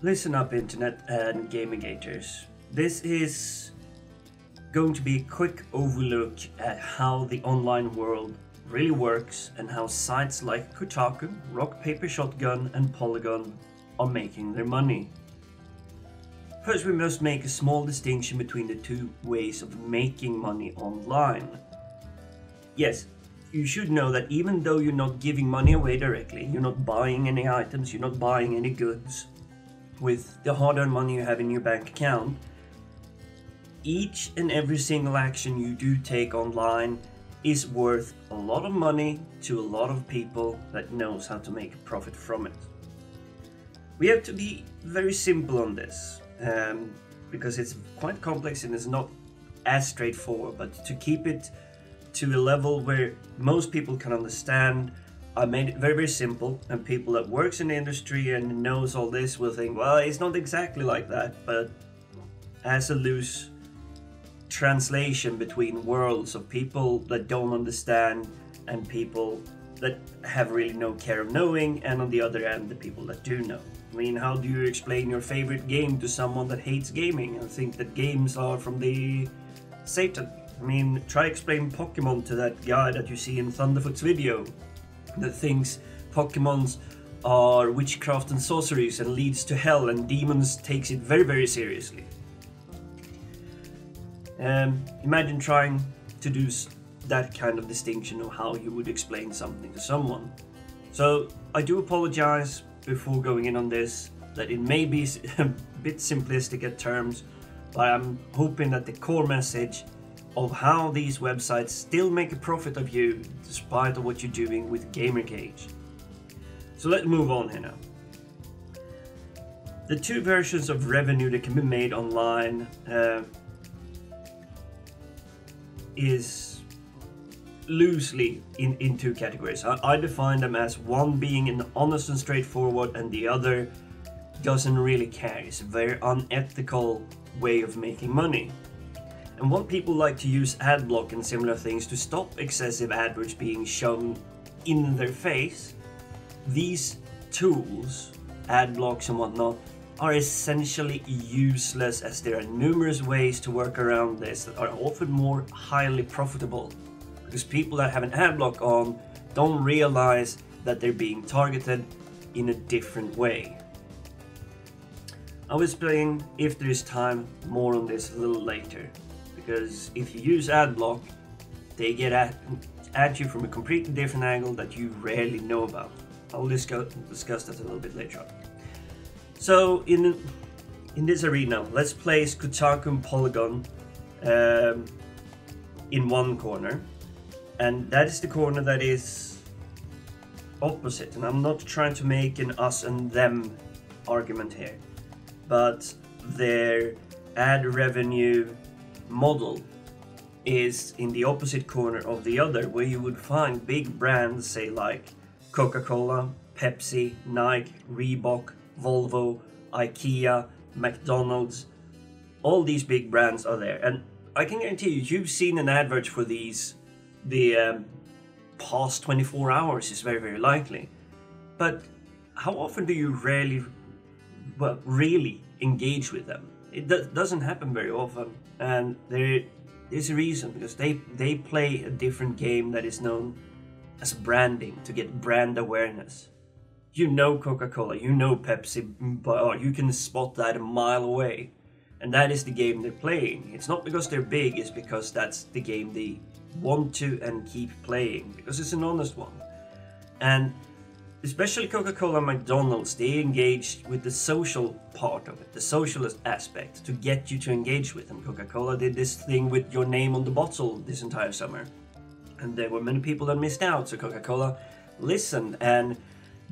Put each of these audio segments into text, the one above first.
Listen up, internet and GamerGaters. This is going to be a quick overlook at how the online world really works and how sites like Kotaku, Rock Paper Shotgun and Polygon are making their money. First, we must make a small distinction between the two ways of making money online. Yes, you should know that even though you're not giving money away directly, you're not buying any items, you're not buying any goods, with the hard-earned money you have in your bank account, each and every single action you do take online is worth a lot of money to a lot of people that knows how to make a profit from it. We have to be very simple on this, because it's quite complex and it's not as straightforward, but to keep it to a level where most people can understand, I made it very, very simple, and people that works in the industry and knows all this will think, well, it's not exactly like that, but as a loose translation between worlds of people that don't understand and people that have really no care of knowing, and on the other end, the people that do know. I mean, how do you explain your favorite game to someone that hates gaming and think that games are from the Satan? I mean, try explain Pokemon to that guy that you see in Thunderfoot's video that thinks Pokemons are witchcraft and sorceries and leads to hell, and demons takes it very, very seriously. Imagine trying to do that kind of distinction of how you would explain something to someone. So I do apologize before going in on this, that it may be a bit simplistic at terms, but I'm hoping that the core message of how these websites still make a profit of you despite of what you're doing with GamerGate. So let's move on here now. The two versions of revenue that can be made online is loosely in two categories. I define them as one being an honest and straightforward, and the other doesn't really care. It's a very unethical way of making money. And what people like to use ad block and similar things to stop excessive adverts being shown in their face, these tools, ad blocks and whatnot, are essentially useless, as there are numerous ways to work around this that are often more highly profitable, because people that have an ad block on don't realize that they're being targeted in a different way. I will explain, if there is time, more on this a little later. Because if you use adblock, they get at you from a completely different angle that you rarely know about. I'll discuss that a little bit later on. So in this arena, let's place Kotaku and Polygon in one corner, and that is the corner that is opposite. And I'm not trying to make an us and them argument here, but their ad revenue model is in the opposite corner of the other, where you would find big brands, say like Coca-Cola, Pepsi, Nike, Reebok, Volvo, IKEA, McDonald's. All these big brands are there, and I can guarantee you've seen an advert for these the past 24 hours is very, very likely. But how often do you really engage with them? It doesn't happen very often, and there is a reason, because they play a different game that is known as branding, to get brand awareness. You know Coca-Cola, you know Pepsi, but you can spot that a mile away, and that is the game they're playing. It's not because they're big, it's because that's the game they want to and keep playing, because it's an honest one. And especially Coca-Cola and McDonald's, they engage with the social part of it, the social aspect, to get you to engage with them. Coca-Cola did this thing with your name on the bottle this entire summer, and there were many people that missed out, so Coca-Cola listened and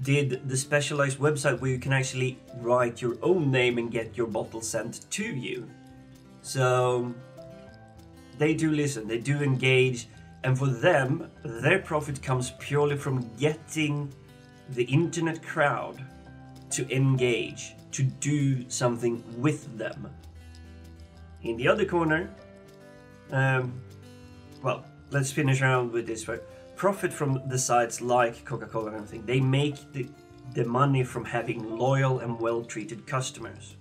did the specialized website where you can actually write your own name and get your bottle sent to you. So they do listen, they do engage, and for them, their profit comes purely from getting the internet crowd to engage, to do something with them. In the other corner, well, let's finish around with this. Profit from the sites like Coca-Cola and everything. They make the money from having loyal and well-treated customers.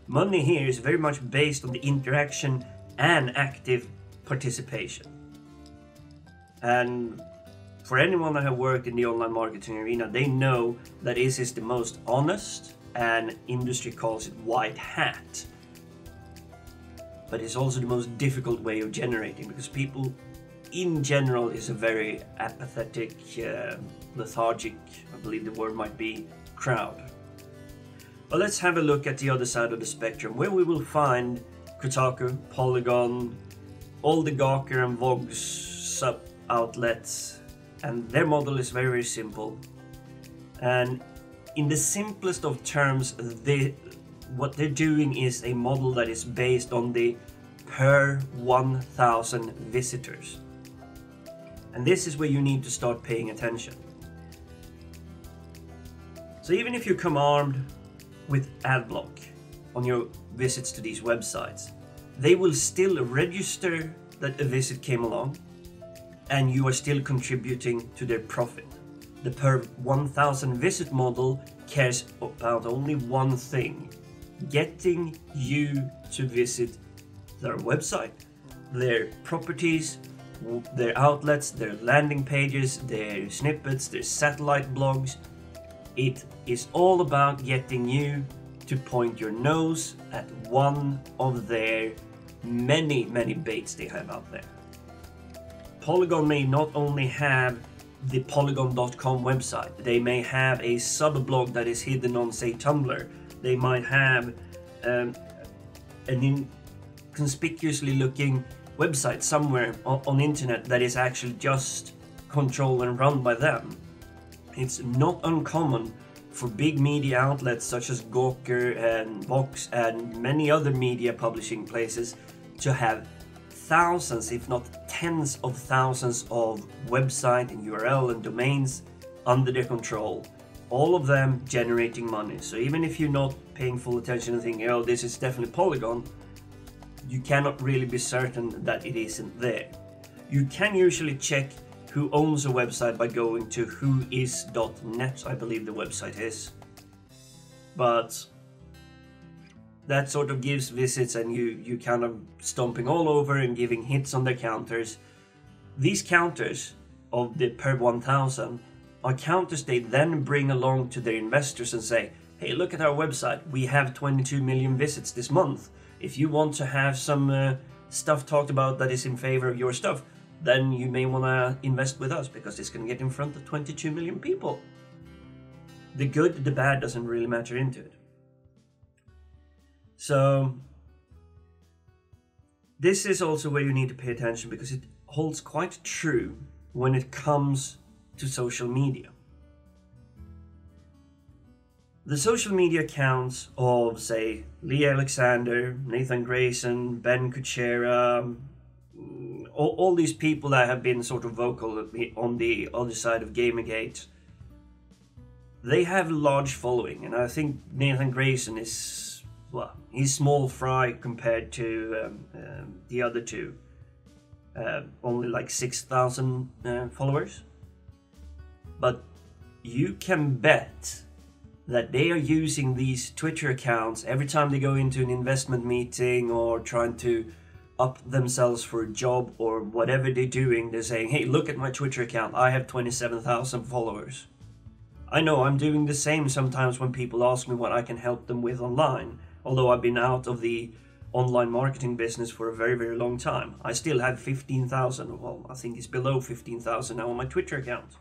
Money here is very much based on the interaction and active participation. And for anyone that have worked in the online marketing arena, they know that this is the most honest, and industry calls it white hat. But it's also the most difficult way of generating, because people in general is a very apathetic, lethargic, I believe the word might be, crowd. But let's have a look at the other side of the spectrum, where we will find Kotaku, Polygon, all the Gawker and Vox sub outlets, and their model is very, very simple. And in the simplest of terms, what they're doing is a model that is based on the per 1,000 visitors. And this is where you need to start paying attention. So even if you come armed with ad block on your visits to these websites, they will still register that a visit came along, and you are still contributing to their profit. The per 1,000 visit model cares about only one thing: getting you to visit their website, their properties, their outlets, their landing pages, their snippets, their satellite blogs. It is all about getting you to point your nose at one of their many, many baits they have out there. Polygon may not only have the polygon.com website, they may have a sub-blog that is hidden on, say, Tumblr. They might have an inconspicuously looking website somewhere on internet that is actually just controlled and run by them. It's not uncommon for big media outlets such as Gawker and Vox and many other media publishing places to have thousands, if not tens of thousands of website and URL and domains under their control, all of them generating money. So even if you're not paying full attention and thinking, oh, this is definitely Polygon, you cannot really be certain that it isn't there. You can usually check who owns a website by going to whois.net, I believe the website is. But that sort of gives visits, and you kind of stomping all over and giving hits on their counters. These counters of the per 1,000 are counters they then bring along to their investors and say, hey, look at our website, we have 22 million visits this month. If you want to have some stuff talked about that is in favor of your stuff, then you may want to invest with us, because it's going to get in front of 22 million people. The good, the bad doesn't really matter into it. So this is also where you need to pay attention, because it holds quite true when it comes to social media. The social media accounts of, say, Lee Alexander, Nathan Grayson, Ben Kuchera, all these people that have been sort of vocal on the other side of GamerGate, they have a large following, and I think Nathan Grayson is, well, he's small fry compared to the other two. Only like 6,000 followers. But you can bet that they are using these Twitter accounts every time they go into an investment meeting or trying to up themselves for a job or whatever they're doing. They're saying, hey, look at my Twitter account, I have 27,000 followers. I know I'm doing the same sometimes when people ask me what I can help them with online. Although I've been out of the online marketing business for a very, very long time, I still have 15,000, well, I think it's below 15,000 now on my Twitter account.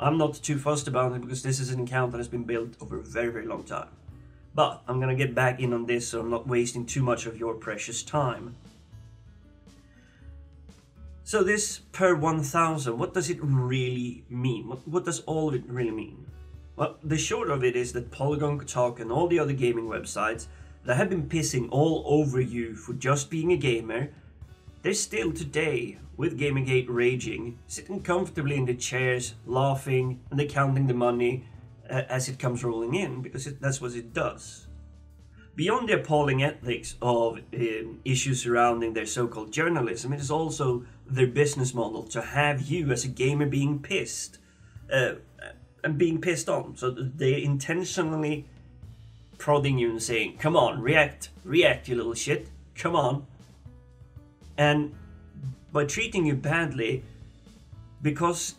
I'm not too fussed about it, because this is an account that has been built over a very, very long time. But I'm gonna get back in on this so I'm not wasting too much of your precious time. So this per 1,000, what does it really mean? What does all of it really mean? Well, the short of it is that Polygon, Kotaku and all the other gaming websites that have been pissing all over you for just being a gamer, they're still today, with GamerGate raging, sitting comfortably in the chairs, laughing, and they're counting the money as it comes rolling in, because that's what it does. Beyond the appalling ethics of issues surrounding their so-called journalism, it is also their business model to have you as a gamer being pissed. and being pissed on. So they're intentionally prodding you and saying, come on, react, you little shit, come on. And by treating you badly, because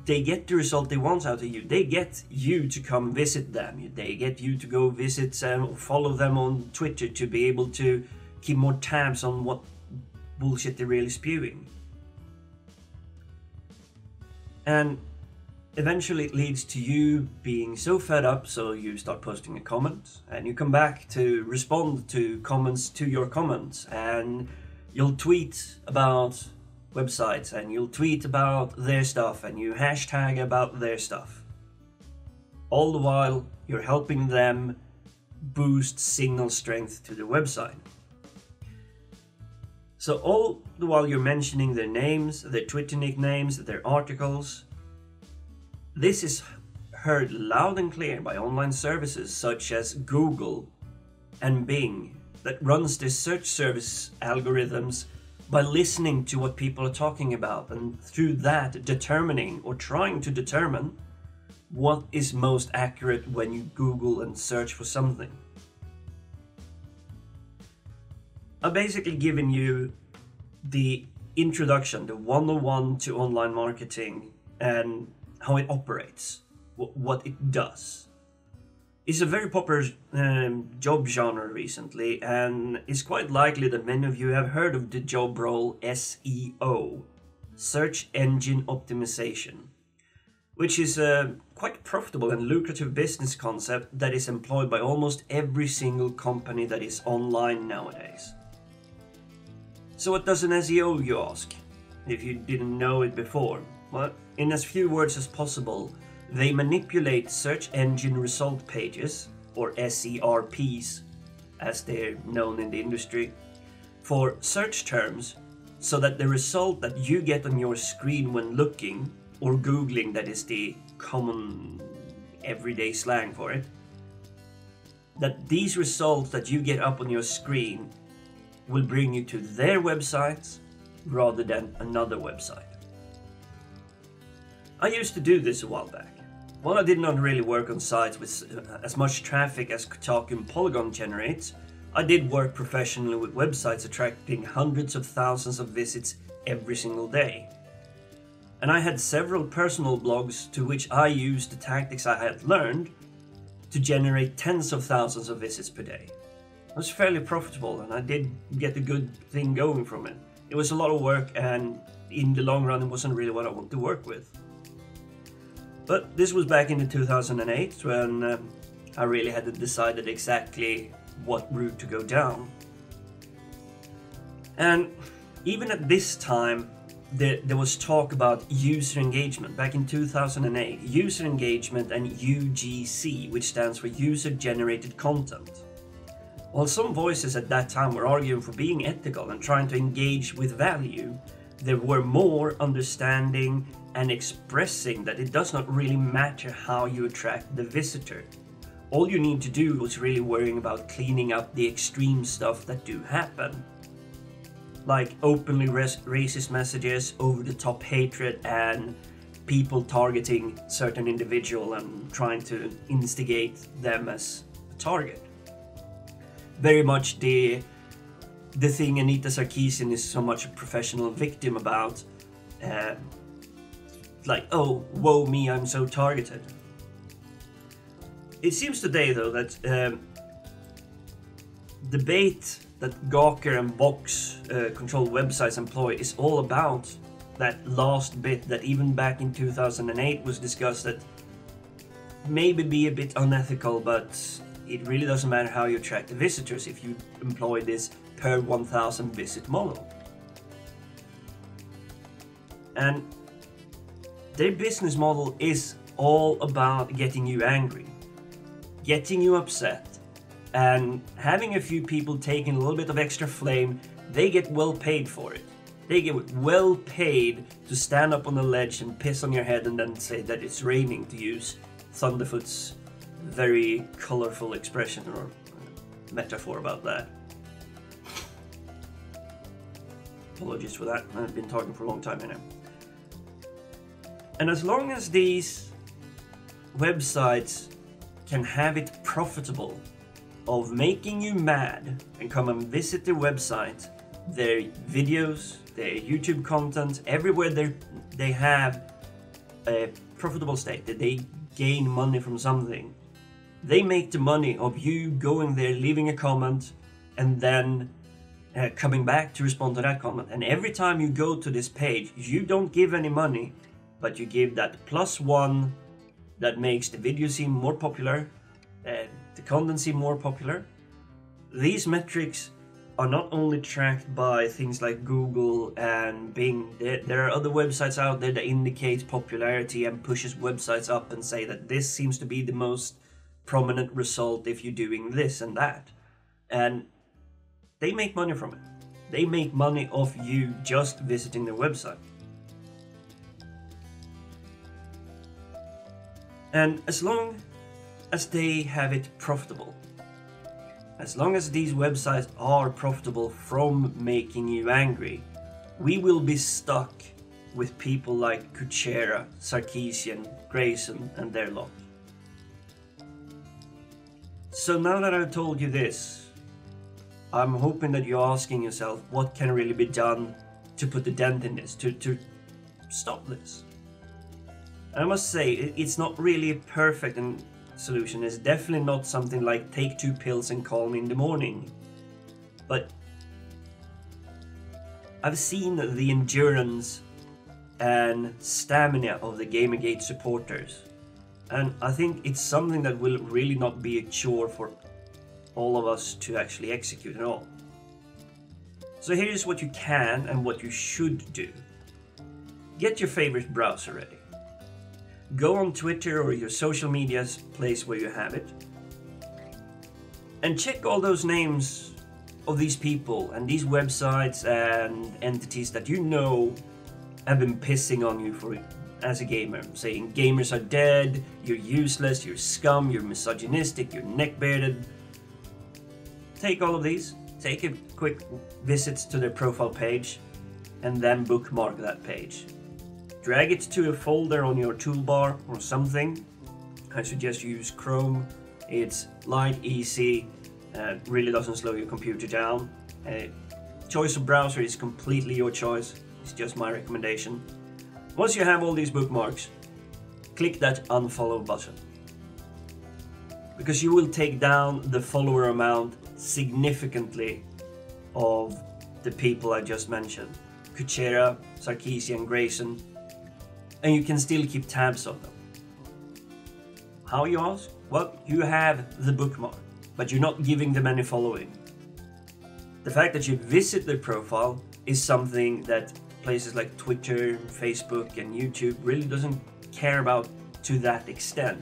they get the result they want out of you, they get you to come visit them, they get you to go visit or follow them on Twitter to be able to keep more tabs on what bullshit they're really spewing. And eventually it leads to you being so fed up, so you start posting a comment, and you come back to respond to comments to your comments, and you'll tweet about websites, and you'll tweet about their stuff, and you hashtag about their stuff. All the while, you're helping them boost signal strength to their website. So all the while you're mentioning their names, their Twitter nicknames, their articles. This is heard loud and clear by online services such as Google and Bing that runs their search service algorithms by listening to what people are talking about, and through that determining or trying to determine what is most accurate when you Google and search for something. I've basically given you the introduction, the 101 to online marketing and how it operates, what it does. It's a very popular job genre recently, and it's quite likely that many of you have heard of the job role SEO, Search Engine Optimization, which is a quite profitable and lucrative business concept that is employed by almost every single company that is online nowadays. So what does an SEO, you ask, if you didn't know it before? Well, in as few words as possible, they manipulate search engine result pages, or SERPs, as they're known in the industry, for search terms, so that the result that you get on your screen when looking, or Googling, that is the common everyday slang for it, that these results that you get up on your screen will bring you to their websites rather than another website. I used to do this a while back. While I did not really work on sites with as much traffic as Kotaku and Polygon generates, I did work professionally with websites attracting hundreds of thousands of visits every single day. And I had several personal blogs to which I used the tactics I had learned to generate tens of thousands of visits per day. It was fairly profitable, and I did get a good thing going from it. It was a lot of work, and in the long run it wasn't really what I wanted to work with. But this was back in the 2008 when I really hadn't decided exactly what route to go down. And even at this time, there was talk about user engagement. Back in 2008, user engagement and UGC, which stands for user generated content. While some voices at that time were arguing for being ethical and trying to engage with value, there were more understanding and expressing that it does not really matter how you attract the visitor. All you need to do was really worrying about cleaning up the extreme stuff that do happen. Like openly racist messages, over-the-top hatred, and people targeting certain individual and trying to instigate them as a target. Very much the thing Anita Sarkeesian is so much a professional victim about. Like, oh, woe me, I'm so targeted. It seems today, though, that the bait that Gawker and Box controlled websites employ is all about that last bit that even back in 2008 was discussed, that maybe be a bit unethical, but it really doesn't matter how you attract the visitors if you employ this per 1,000 visit model. And their business model is all about getting you angry, getting you upset, and having a few people taking a little bit of extra flame. They get well paid for it. They get well paid to stand up on the ledge and piss on your head and then say that it's raining, to use Thunderfoot's very colorful expression or metaphor about that. Apologies for that, I've been talking for a long time here now. And as long as these websites can have it profitable of making you mad and come and visit their website, their videos, their YouTube content, everywhere they have a profitable state, that they gain money from something. They make the money of you going there, leaving a comment, and then coming back to respond to that comment. And every time you go to this page, you don't give any money, but you give that +1 that makes the video seem more popular, the content seem more popular. These metrics are not only tracked by things like Google and Bing. There are other websites out there that indicate popularity and pushes websites up and say that this seems to be the most prominent result if you're doing this and that. And they make money from it. They make money off you just visiting their website. And as long as they have it profitable, as long as these websites are profitable from making you angry, we will be stuck with people like Kuchera, Sarkeesian, Grayson, and their lot. So now that I've told you this, I'm hoping that you're asking yourself, what can really be done to put a dent in this, to stop this? I must say, it's not really a perfect solution. It's definitely not something like take 2 pills and call me in the morning. But I've seen the endurance and stamina of the GamerGate supporters. And I think it's something that will really not be a chore for all of us to actually execute at all. So here's what you can and what you should do. Get your favorite browser ready. Go on Twitter or your social media place where you have it, and check all those names of these people and these websites and entities that you know have been pissing on you for as a gamer, saying gamers are dead, you're useless, you're scum, you're misogynistic, you're neck-bearded. Take all of these, take a quick visit to their profile page, and then bookmark that page. Drag it to a folder on your toolbar or something. I suggest you use Chrome. It's light, easy, really doesn't slow your computer down. Choice of browser is completely your choice. It's just my recommendation. Once you have all these bookmarks, click that unfollow button, because you will take down the follower amount significantly of the people I just mentioned. Kuchera, Sarkeesian, Grayson. And you can still keep tabs on them. How, you ask? Well, you have the bookmark, but you're not giving them any following. The fact that you visit their profile is something that places like Twitter, Facebook, and YouTube really doesn't care about to that extent.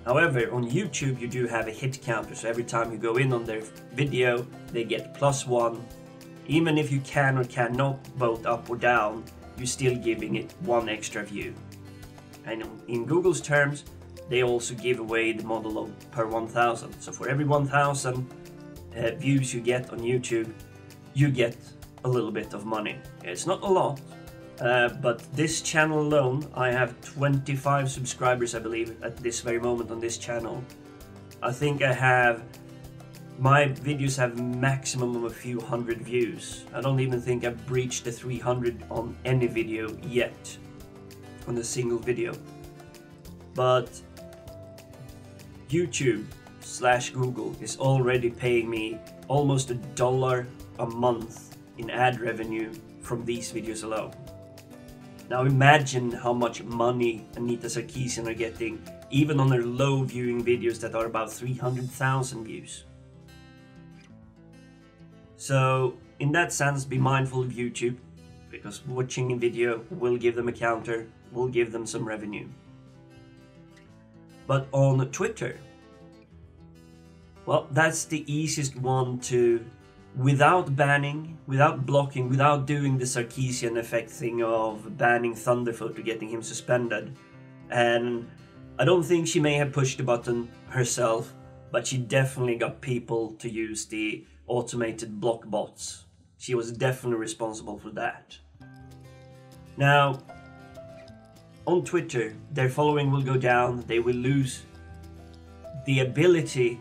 However, on YouTube you do have a hit counter, so every time you go in on their video, they get +1. Even if you can or cannot vote up or down, you're still giving it 1 extra view. And in Google's terms, they also give away the model of per 1,000. So for every 1,000 views you get on YouTube, you get a little bit of money. It's not a lot, but this channel alone, I have 25 subscribers, I believe, at this very moment on this channel. I think my videos have maximum of a few hundred views. I don't even think I've breached the 300 on any video yet, on a single video. But YouTube/Google is already paying me almost $1 a month in ad revenue from these videos alone. Now imagine how much money Anita Sarkeesian are getting, even on their low viewing videos that are about 300,000 views. So in that sense, be mindful of YouTube, because watching a video will give them a counter, will give them some revenue. But on Twitter, well, that's the easiest one to, without banning, without blocking, without doing the Sarkeesian effect thing of banning Thunderfoot or getting him suspended. And I don't think she may have pushed the button herself, but she definitely got people to use the automated block bots. She was definitely responsible for that. Now, on Twitter, their following will go down, they will lose the ability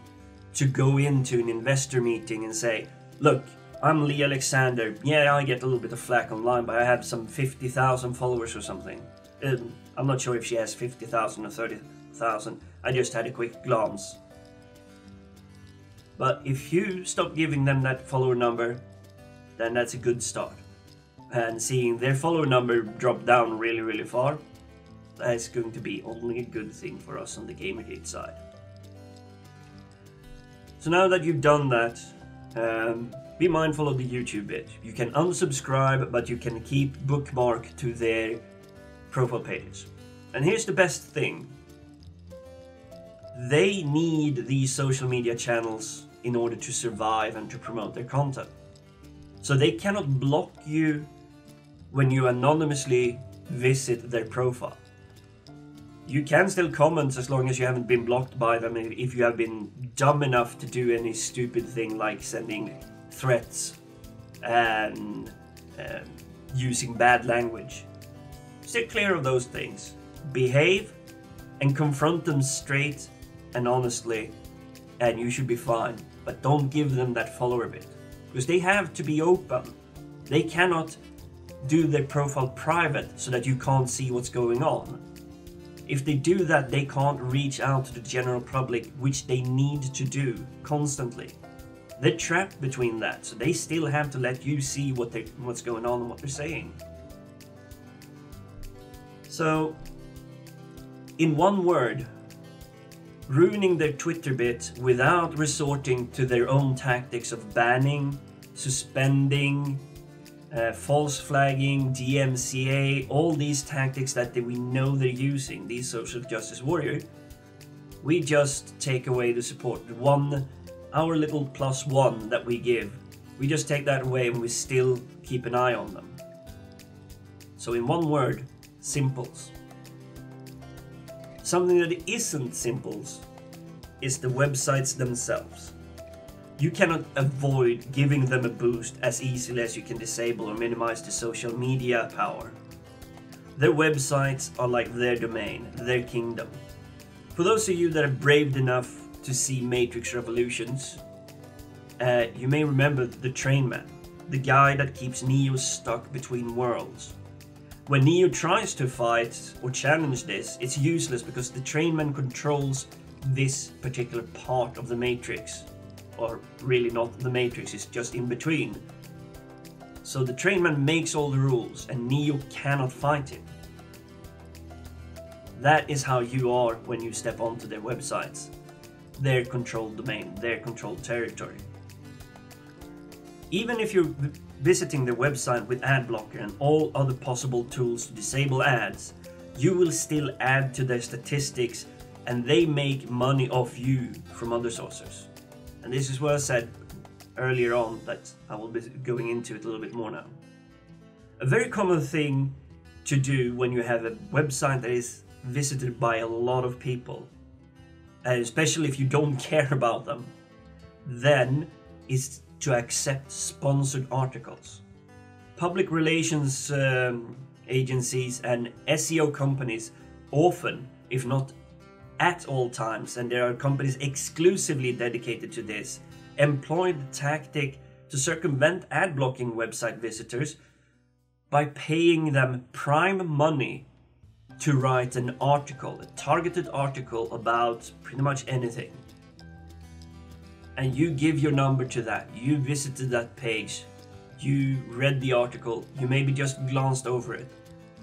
to go into an investor meeting and say, look, I'm Lee Alexander, yeah, I get a little bit of flack online, but I have some 50,000 followers or something. I'm not sure if she has 50,000 or 30,000, I just had a quick glance. But if you stop giving them that follower number, then that's a good start. And seeing their follower number drop down really, really far, that's going to be only a good thing for us on the GamerGate side. So now that you've done that, be mindful of the YouTube bit. You can unsubscribe, but you can keep bookmark to their profile pages. And here's the best thing. They need these social media channels in order to survive and to promote their content. So they cannot block you when you anonymously visit their profile. You can still comment as long as you haven't been blocked by them, if you have been dumb enough to do any stupid thing like sending threats and using bad language. Stay clear of those things. Behave and confront them straight and honestly, and you should be fine. But don't give them that follower bit, because they have to be open. They cannot do their profile private so that you can't see what's going on. If they do that, they can't reach out to the general public, which they need to do constantly. They're trapped between that, so they still have to let you see what's going on and what they're saying. So, in one word, ruining their Twitter bit without resorting to their own tactics of banning, suspending, false flagging, DMCA, all these tactics that we know they're using, these social justice warriors, we just take away the support. Our little +1 that we give, we just take that away and we still keep an eye on them. So in one word, simples. Something that isn't simples is the websites themselves. You cannot avoid giving them a boost as easily as you can disable or minimize the social media power. Their websites are like their domain, their kingdom. For those of you that are brave enough to see Matrix Revolutions, you may remember the Trainman, the guy that keeps Neo stuck between worlds. When Neo tries to fight or challenge this, it's useless because the Trainman controls this particular part of the Matrix. Or really not the Matrix, it's just in between. So the Trainman makes all the rules and Neo cannot fight him. That is how you are when you step onto their websites. Their controlled domain, their controlled territory. Even if you're visiting their website with ad blocker and all other possible tools to disable ads, you will still add to their statistics and they make money off you from other sources. And this is what I said earlier on, that I will be going into it a little bit more now. A very common thing to do when you have a website that is visited by a lot of people, especially if you don't care about them, then is to accept sponsored articles. Public relations agencies and SEO companies often, if not at all times, and there are companies exclusively dedicated to this, employ the tactic to circumvent ad blocking website visitors by paying them prime money to write an article, a targeted article about pretty much anything. And you give your number to that, you visited that page, you read the article, you maybe just glanced over it,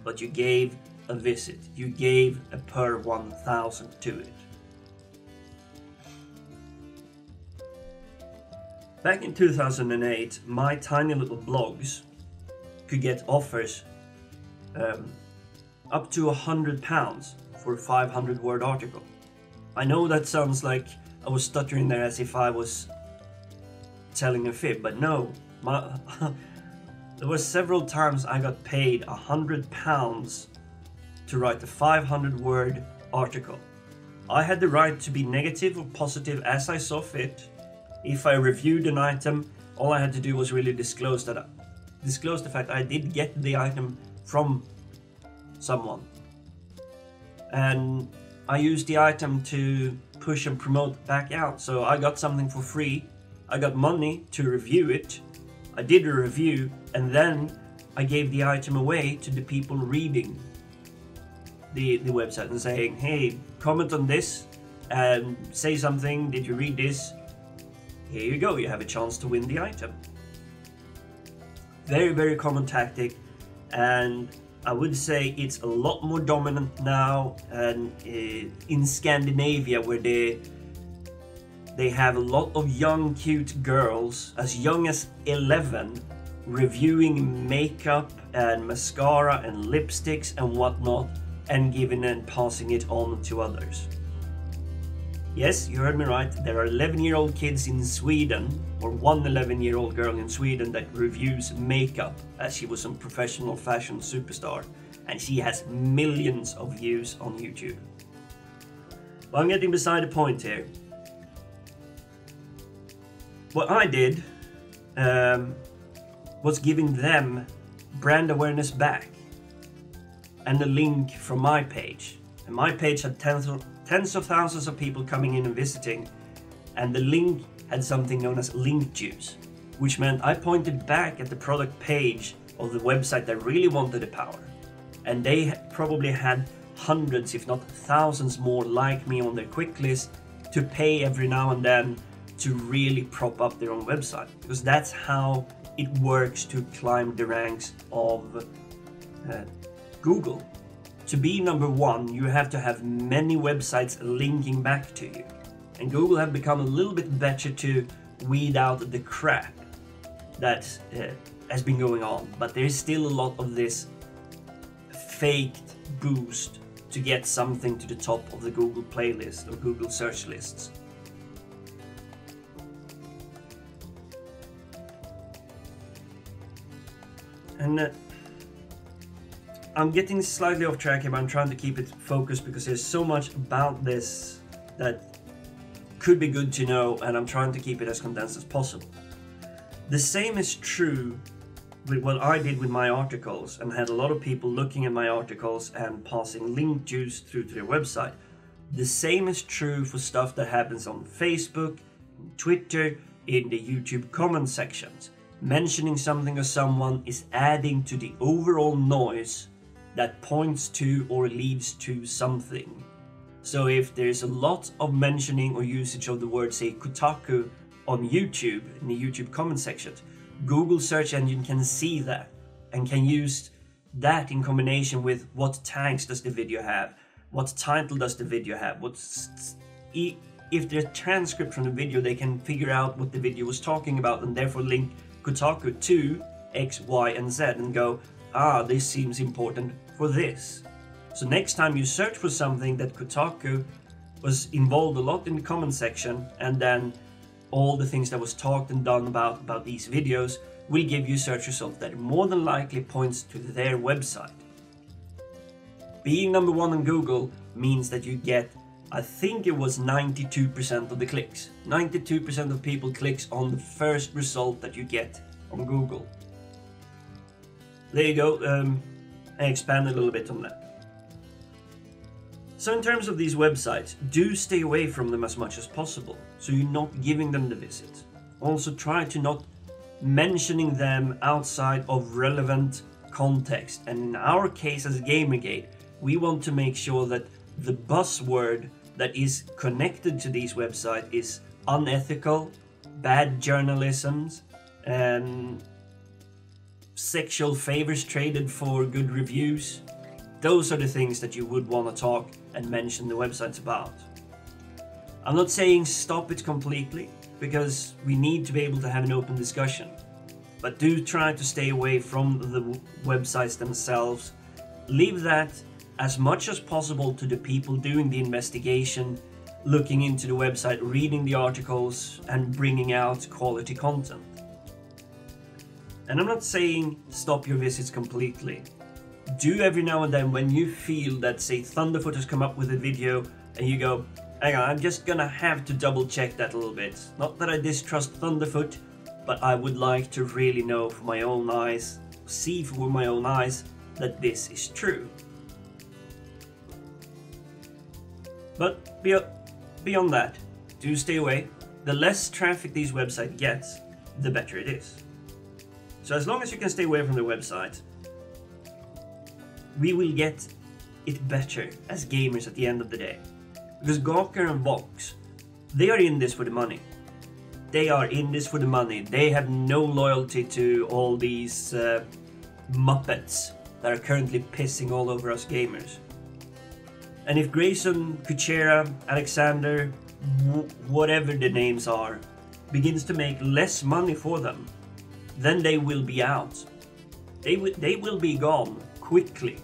but you gave a visit, you gave a per 1,000 to it. Back in 2008, my tiny little blogs could get offers up to £100 for a 500-word article. I know that sounds like I was stuttering there as if I was telling a fib, but no. There were several times I got paid £100 to write a 500-word article. I had the right to be negative or positive as I saw fit. If I reviewed an item, all I had to do was really disclose the fact I did get the item from someone. and I used the item to push and promote back out. So I got something for free, I got money to review it, I did a review, and then I gave the item away to the people reading the website and saying, hey, comment on this and say something, did you read this? Here you go, you have a chance to win the item. Very, very common tactic, and I would say it's a lot more dominant now and in Scandinavia, where they have a lot of young cute girls as young as 11 reviewing makeup and mascara and lipsticks and whatnot, and giving and passing it on to others. Yes, you heard me right, there are 11-year-old kids in Sweden, or one 11-year-old girl in Sweden that reviews makeup as she was a professional fashion superstar, and she has millions of views on YouTube. But I'm getting beside the point here. What I did was giving them brand awareness back and a link from my page. And my page had tens of thousands of people coming in and visiting, and the link had something known as link juice, which meant I pointed back at the product page of the website that really wanted the power. And they probably had hundreds, if not thousands more like me on their quick list to pay every now and then to really prop up their own website, because that's how it works to climb the ranks of Google. To be number one, you have to have many websites linking back to you. And Google have become a little bit better to weed out the crap that has been going on. But there's still a lot of this faked boost to get something to the top of the Google playlist or Google search lists. And I'm getting slightly off track here, but I'm trying to keep it focused because there's so much about this that could be good to know, and I'm trying to keep it as condensed as possible. The same is true with what I did with my articles, and had a lot of people looking at my articles and passing link juice through to their website. The same is true for stuff that happens on Facebook, Twitter, in the YouTube comment sections. Mentioning something or someone is adding to the overall noise that points to or leads to something. So if there's a lot of mentioning or usage of the word, say, Kotaku on YouTube, in the YouTube comment section, Google search engine can see that and can use that in combination with what tags does the video have, what title does the video have, if there's transcript from the video, they can figure out what the video was talking about and therefore link Kotaku to X, Y, and Z and go, this seems important for this. So next time you search for something that Kotaku was involved a lot in the comment section, and then all the things that was talked and done about these videos will give you search results that more than likely points to their website. Being number one on Google means that you get, I think it was 92% of the clicks. 92% of people clicks on the first result that you get on Google. There you go, I expanded a little bit on that. So in terms of these websites, do stay away from them as much as possible, so you're not giving them the visit. Also try to not mentioning them outside of relevant context. And in our case as GamerGate, we want to make sure that the buzzword that is connected to these websites is unethical, bad journalism, and sexual favors traded for good reviews. Those are the things that you would want to talk and mention the websites about. I'm not saying stop it completely, because we need to be able to have an open discussion. But do try to stay away from the websites themselves. Leave that as much as possible to the people doing the investigation, looking into the website, reading the articles, and bringing out quality content. And I'm not saying stop your visits completely. Do every now and then, when you feel that, say, Thunderfoot has come up with a video and you go, hang on, I'm just gonna have to double check that a little bit. Not that I distrust Thunderfoot, but I would like to really know for my own eyes, see for my own eyes, that this is true. But beyond that, do stay away. The less traffic these websites gets, the better it is. So as long as you can stay away from the website, we will get it better as gamers at the end of the day. Because Gawker and Vox, they are in this for the money. They are in this for the money. They have no loyalty to all these muppets that are currently pissing all over us gamers. And if Grayson, Kuchera, Alexander, whatever the names are, begins to make less money for them, then they will be out. They will be gone quickly.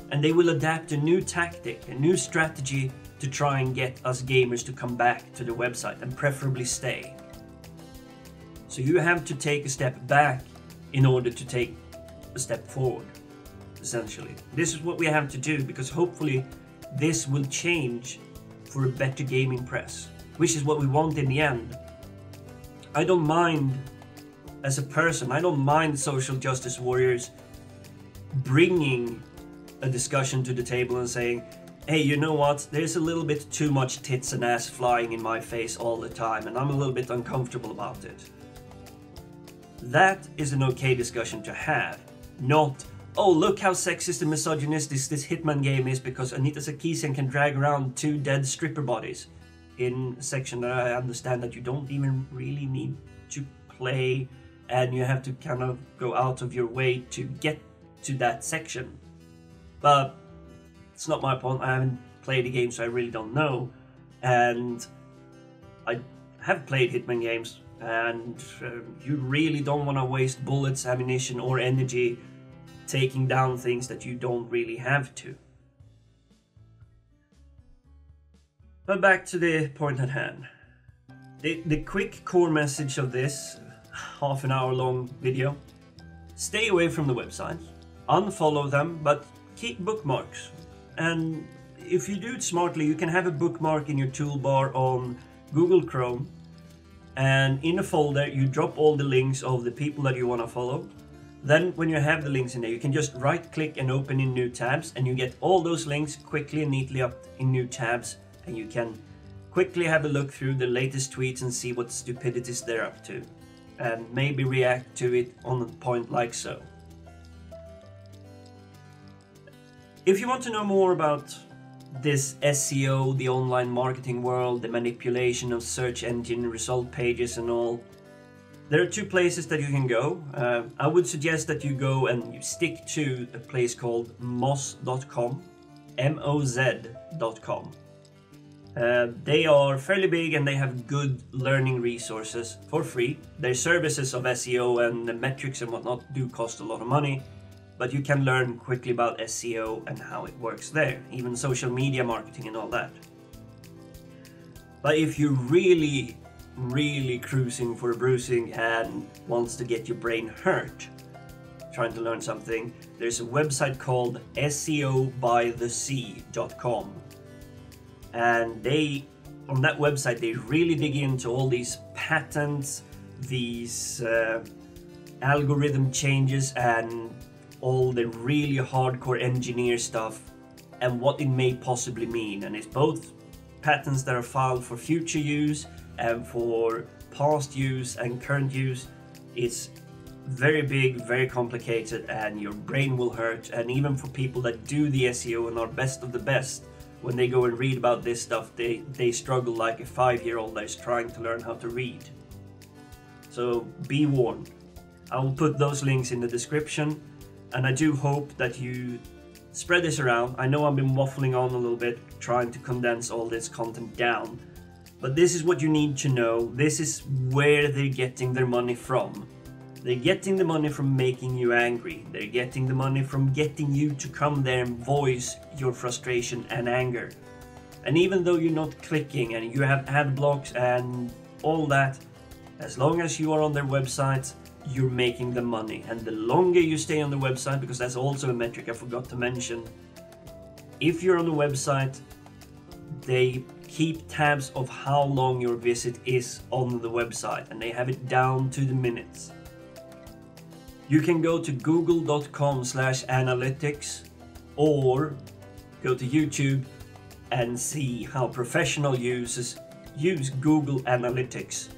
And they will adapt a new tactic, a new strategy to try and get us gamers to come back to the website and preferably stay. So you have to take a step back in order to take a step forward, essentially. This is what we have to do, because hopefully this will change for a better gaming press, which is what we want in the end. I don't mind, as a person, I don't mind social justice warriors bringing a discussion to the table and saying, hey, you know what, there's a little bit too much tits and ass flying in my face all the time and I'm a little bit uncomfortable about it. That is an okay discussion to have, not, oh, look how sexist and misogynistic this Hitman game is because Anita Sarkeesian can drag around 2 dead stripper bodies in a section that I understand that you don't even really need to play, and you have to kind of go out of your way to get to that section. But it's not my point. I haven't played the game, so I really don't know. And I have played Hitman games, and you really don't want to waste bullets, ammunition, or energy taking down things that you don't really have to. But back to the point at hand. The quick core message of this half an hour long video: stay away from the websites, unfollow them, but keep bookmarks. And if you do it smartly, you can have a bookmark in your toolbar on Google Chrome, and in a folder you drop all the links of the people that you want to follow. Then when you have the links in there, you can just right click and open in new tabs, and you get all those links quickly and neatly up in new tabs, and you can quickly have a look through the latest tweets and see what stupidities they're up to, and maybe react to it on a point like so. If you want to know more about this SEO, the online marketing world, the manipulation of search engine result pages and all, there are 2 places that you can go. I would suggest that you go and you stick to a place called moz.com, MOZ.com. They are fairly big and they have good learning resources for free. Their services of SEO and the metrics and whatnot do cost a lot of money, but you can learn quickly about SEO and how it works there, even social media marketing and all that. But if you're really cruising for a bruising and wants to get your brain hurt trying to learn something, there's a website called SEObythesea.com. And on that website, they really dig into all these patents, these algorithm changes, and all the really hardcore engineer stuff and what it may possibly mean. And it's both patents that are filed for future use and for past use and current use. It's very big, very complicated, and your brain will hurt. And even for people that do the SEO and are best of the best, when they go and read about this stuff, they struggle like a 5-year-old that is trying to learn how to read. So be warned. I will put those links in the description, and I do hope that you spread this around. I know I've been waffling on a little bit, trying to condense all this content down, but this is what you need to know. This is where they're getting their money from. They're getting the money from making you angry. They're getting the money from getting you to come there and voice your frustration and anger. And even though you're not clicking and you have ad blocks and all that, as long as you are on their website, you're making the money. And the longer you stay on the website, because that's also a metric I forgot to mention, if you're on the website, they keep tabs of how long your visit is on the website, and they have it down to the minutes. You can go to google.com/analytics or go to YouTube and see how professional users use Google Analytics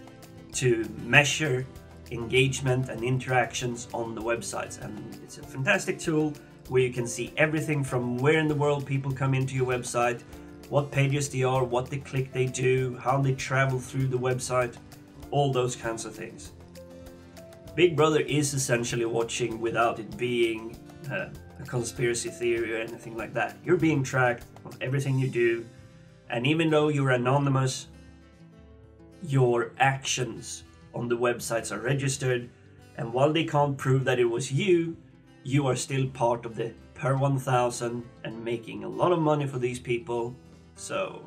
to measure engagement and interactions on the websites. And it's a fantastic tool where you can see everything from where in the world people come into your website, what pages they are, what they click they do, how they travel through the website, all those kinds of things. Big Brother is essentially watching without it being a conspiracy theory or anything like that. You're being tracked on everything you do, and even though you're anonymous, your actions on the websites are registered, and while they can't prove that it was you, you are still part of the per 1,000 and making a lot of money for these people. So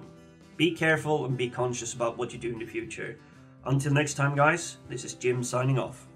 be careful and be conscious about what you do in the future. Until next time, guys, this is Jim signing off.